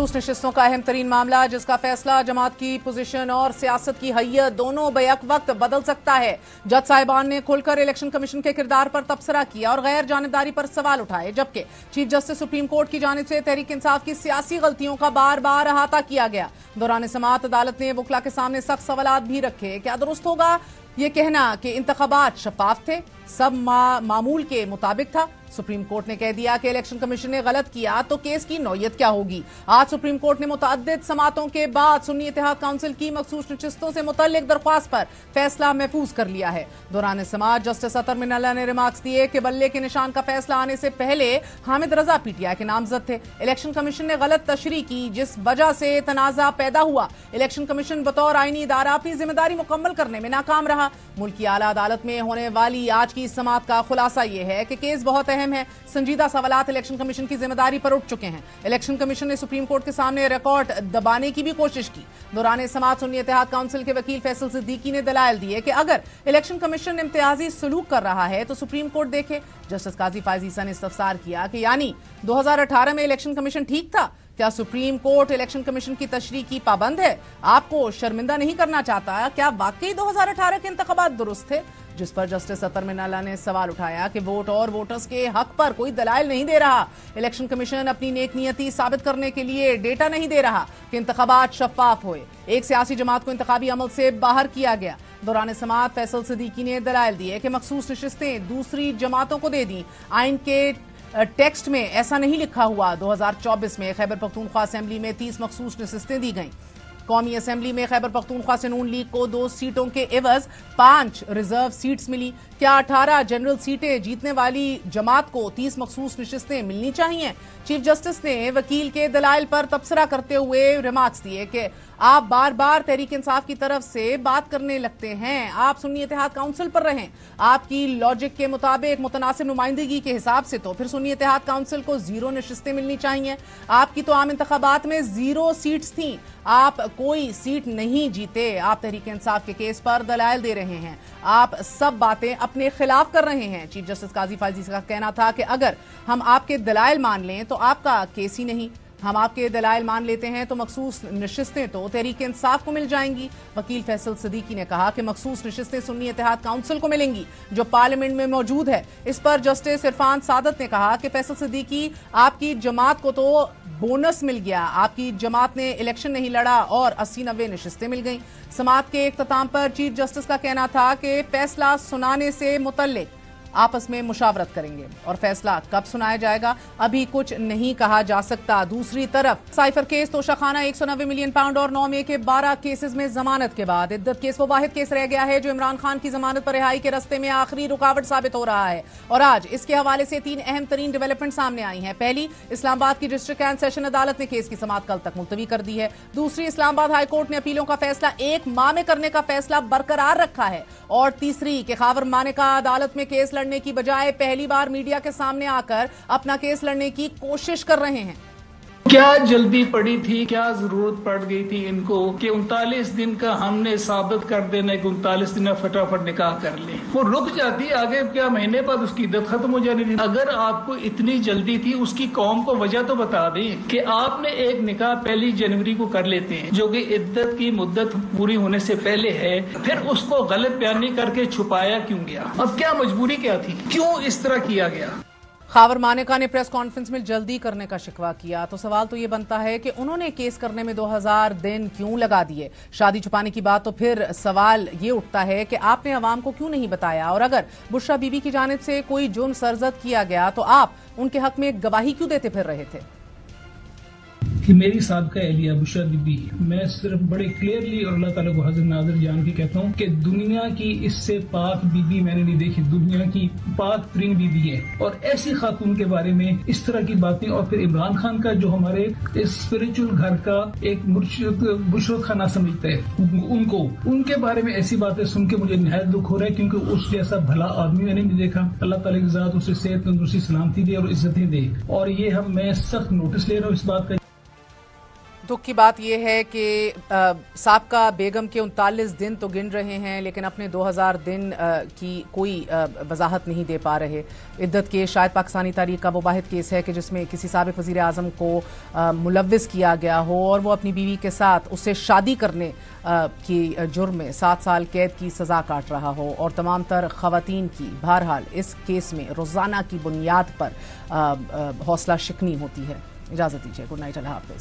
मखसूस नशिस्तों का अहम तरीन मामला, जिसका फैसला जमात की पोजीशन और सियासत की हैयत दोनों बैक वक्त बदल सकता है। जज साहिबान ने खुलकर इलेक्शन कमीशन के किरदार पर तबसरा किया और गैर जानिबदारी पर सवाल उठाए, जबकि चीफ जस्टिस सुप्रीम कोर्ट की जानिब से तहरीक इंसाफ की सियासी गलतियों का बार बार अहाता किया गया। दौरान समाअत अदालत ने वकला के सामने सख्त सवालात भी रखे। क्या दुरुस्त होगा ये कहना कि इंतखाबात शफाफ थे, सब मामूल के मुताबिक था? सुप्रीम कोर्ट ने कह दिया कि इलेक्शन कमीशन ने गलत किया तो केस की नौयत क्या होगी? आज सुप्रीम कोर्ट ने मुतअद्दिद समातों के बाद सुन्नी इत्तेहाद काउंसिल की मखसूस नशिस्तों से मुतल्लिक दरख्वास्त पर फैसला महफूज कर लिया है। दौरान समाअत जस्टिस अतर मिनल्ला ने रिमार्क्स दिए कि बल्ले के निशान का फैसला आने से पहले हामिद रजा पीटीआई के नामजद थे। इलेक्शन कमीशन ने गलत तशरीह की, जिस वजह से तनाजा पैदा हुआ। इलेक्शन कमीशन बतौर आईनी इदारा अपनी जिम्मेदारी मुकम्मल करने में नाकाम रहा। मुल्क की आला अदालत में होने वाली आज की समाअत का खुलासा यह है कि केस बहुत अहम है। संजीदा सवालात इलेक्शन कमीशन की जिम्मेदारी पर उठ चुके हैं। इलेक्शन कमीशन ने सुप्रीम कोर्ट के सामने रिकॉर्ड दबाने की भी कोशिश की। दौरान समाअत सुन्नी इत्तेहाद काउंसिल के वकील फैसल सिद्दीकी ने दलाइल दिए कि अगर इलेक्शन कमीशन इम्तियाजी सलूक कर रहा है तो सुप्रीम कोर्ट देखे। जस्टिस काजी फायज ईसा ने इस्तफसार किया कि यानी 2018 में इलेक्शन कमीशन ठीक था? क्या सुप्रीम कोर्ट इलेक्शन कमीशन की तशरीह की पाबंद है? आपको शर्मिंदा नहीं करना चाहता? क्या वाकई 2018 के इंतखाबात दुरुस्त थे? जिस पर जस्टिस अतर मिनल्ला ने सवाल उठाया कि वोट और वोटर्स के हक पर कोई दलाइल नहीं दे रहा। इलेक्शन कमीशन अपनी नेकनियती साबित करने के लिए डेटा नहीं दे रहा कि इंतखाबात शफाफ हुए। एक सियासी जमात को इंतखाबी अमल से बाहर किया गया। दौरान समाअत फैसल सिद्दीकी ने दलाइल दिए कि मखसूस नशिस्तें दूसरी जमातों को दे दी। आइन के टेक्स्ट में ऐसा नहीं लिखा हुआ। 2024 में खैबर पख्तूनख्वा असेंबली में 30 मखसूस नशिस्तें दी गईं। कौमी असेंबली में खैबर पख्तूनख्वा से नून लीग को 2 सीटों के एवज 5 रिजर्व सीट्स मिली। क्या 18 जनरल सीटें जीतने वाली जमात को 30 मखसूस नशिस्तें मिलनी चाहिए? चीफ जस्टिस ने वकील के दलाइल पर तबसरा करते हुए रिमार्क्स दिए कि आप बार बार तहरीक इंसाफ की तरफ से बात करने लगते हैं। आप सुन्नी इत्तेहाद काउंसिल पर रहें। आपकी लॉजिक के मुताबिक मुतनासिब नुमाइंदगी के हिसाब से तो फिर सुन्नी इत्तेहाद काउंसिल को 0 नशिस्तें मिलनी चाहिए। आपकी तो आम इंतखाबात में 0 सीट्स थी। आप कोई सीट नहीं जीते। आप तहरीक इंसाफ के केस पर दलाइल दे रहे हैं। आप सब बातें अपने खिलाफ कर रहे हैं। चीफ जस्टिस काजी फायज का कहना था कि अगर हम आपके दलाइल मान लें तो आपका केस ही नहीं। हम आपके दलाइल मान लेते हैं तो मखसूस नशिस्तें तो तहरीक इंसाफ को मिल जाएंगी। वकील फैसल सिद्दीकी ने कहा कि मखसूस नशिस्तें सुन्नी इत्तेहाद काउंसिल को मिलेंगी जो पार्लियामेंट में मौजूद है। इस पर जस्टिस इरफान सादत ने कहा कि फैसल सिद्दीकी, आपकी जमात को तो बोनस मिल गया। आपकी जमात ने इलेक्शन नहीं लड़ा और 80-90 नशिस्तें मिल गईं। समाअत के इख्तिताम पर चीफ जस्टिस का कहना था कि फैसला सुनाने से मुतल्लिक आपस में मुशावरत करेंगे और फैसला कब सुनाया जाएगा अभी कुछ नहीं कहा जा सकता। दूसरी तरफ cipher case Toshakhana 190 million pound और 9 मई के 12 केसेस में जमानत के बाद इद्दत केस वो वाहिद केस रह गया है जो इमरान खान की जमानत पर रिहाई के रास्ते में आखिरी रुकावट साबित हो रहा है। और आज इसके हवाले से 3 अहम तरीन डेवलपमेंट सामने आई हैं। पहली, इस्लामाबाद की डिस्ट्रिक्ट एंड सेशन अदालत ने केस की समाअत कल तक मुलतवी कर दी है। दूसरी, इस्लामाबाद हाई कोर्ट ने अपीलों का फैसला 1 माह में करने का फैसला बरकरार रखा है। और तीसरी कि खावर मानेका अदालत में केस लड़ने की बजाय पहली बार मीडिया के सामने आकर अपना केस लड़ने की कोशिश कर रहे हैं। क्या जल्दी पड़ी थी, क्या जरूरत पड़ गई थी इनको कि 39 दिन का हमने साबित कर देना कि 39 दिन फटाफट निकाह कर ले। वो रुक जाती, आगे क्या महीने बाद उसकी इद्दत खत्म हो जानी थी। अगर आपको इतनी जल्दी थी, उसकी कौम को वजह तो बता दें कि आपने एक निकाह 1 जनवरी को कर लेते हैं जो कि इद्दत की मुद्दत पूरी होने से पहले है, फिर उसको गलत बयानी करके छुपाया क्यों गया? अब क्या मजबूरी क्या थी, क्यों इस तरह किया गया? खावर मानेका ने प्रेस कॉन्फ्रेंस में जल्दी करने का शिकवा किया तो सवाल तो ये बनता है कि उन्होंने केस करने में 2000 दिन क्यों लगा दिए। शादी छुपाने की बात तो फिर सवाल ये उठता है कि आपने अवाम को क्यों नहीं बताया, और अगर बुशरा बीबी की जानिब से कोई जुर्म सरजद किया गया तो आप उनके हक में गवाही क्यों देते फिर रहे थे? कि मेरी साबिका एहलिया बुशरा बीबी, मैं सिर्फ बड़े क्लियरली और अल्लाह ताला को हाजिर नाज़िर जान के कहता हूँ कि दुनिया की इससे पाक बीबी मैंने नहीं देखी। दुनिया की पाक तरीन बीबी है और ऐसी खातून के बारे में इस तरह की बातें, और फिर इमरान खान का जो हमारे इस स्पिरिचुअल घर का एक बुशरत खाना समझता है, उनको उनके बारे में ऐसी बातें सुन के मुझे निहायत दुख हो रहा है, क्योंकि उस जैसा भला आदमी मैंने नहीं देखा। अल्लाह ताला की ज़ात उसे सेहत, तंदुरुस्ती, सलामती दे और इज्जतें दे। और ये मैं सख्त नोटिस ले रहा हूँ इस बात का। दुख की बात यह है कि साबका बेगम के 39 दिन तो गिन रहे हैं, लेकिन अपने 2000 दिन की कोई वजाहत नहीं दे पा रहे। इद्दत केस शायद पाकिस्तानी तारीख का वो वाहिद केस है कि जिसमें किसी साबिक वज़ीर आज़म को मुलव्विस किया गया हो और वो अपनी बीवी के साथ उससे शादी करने की जुर्म में 7 साल कैद की सजा काट रहा हो और तमाम तर ख़वातीन की बहरहाल इस केस में रोज़ाना की बुनियाद पर हौसला शिकनी होती है। इजाज़त दीजिए, गुड नाइट, अल्लाह हाफ़िज़।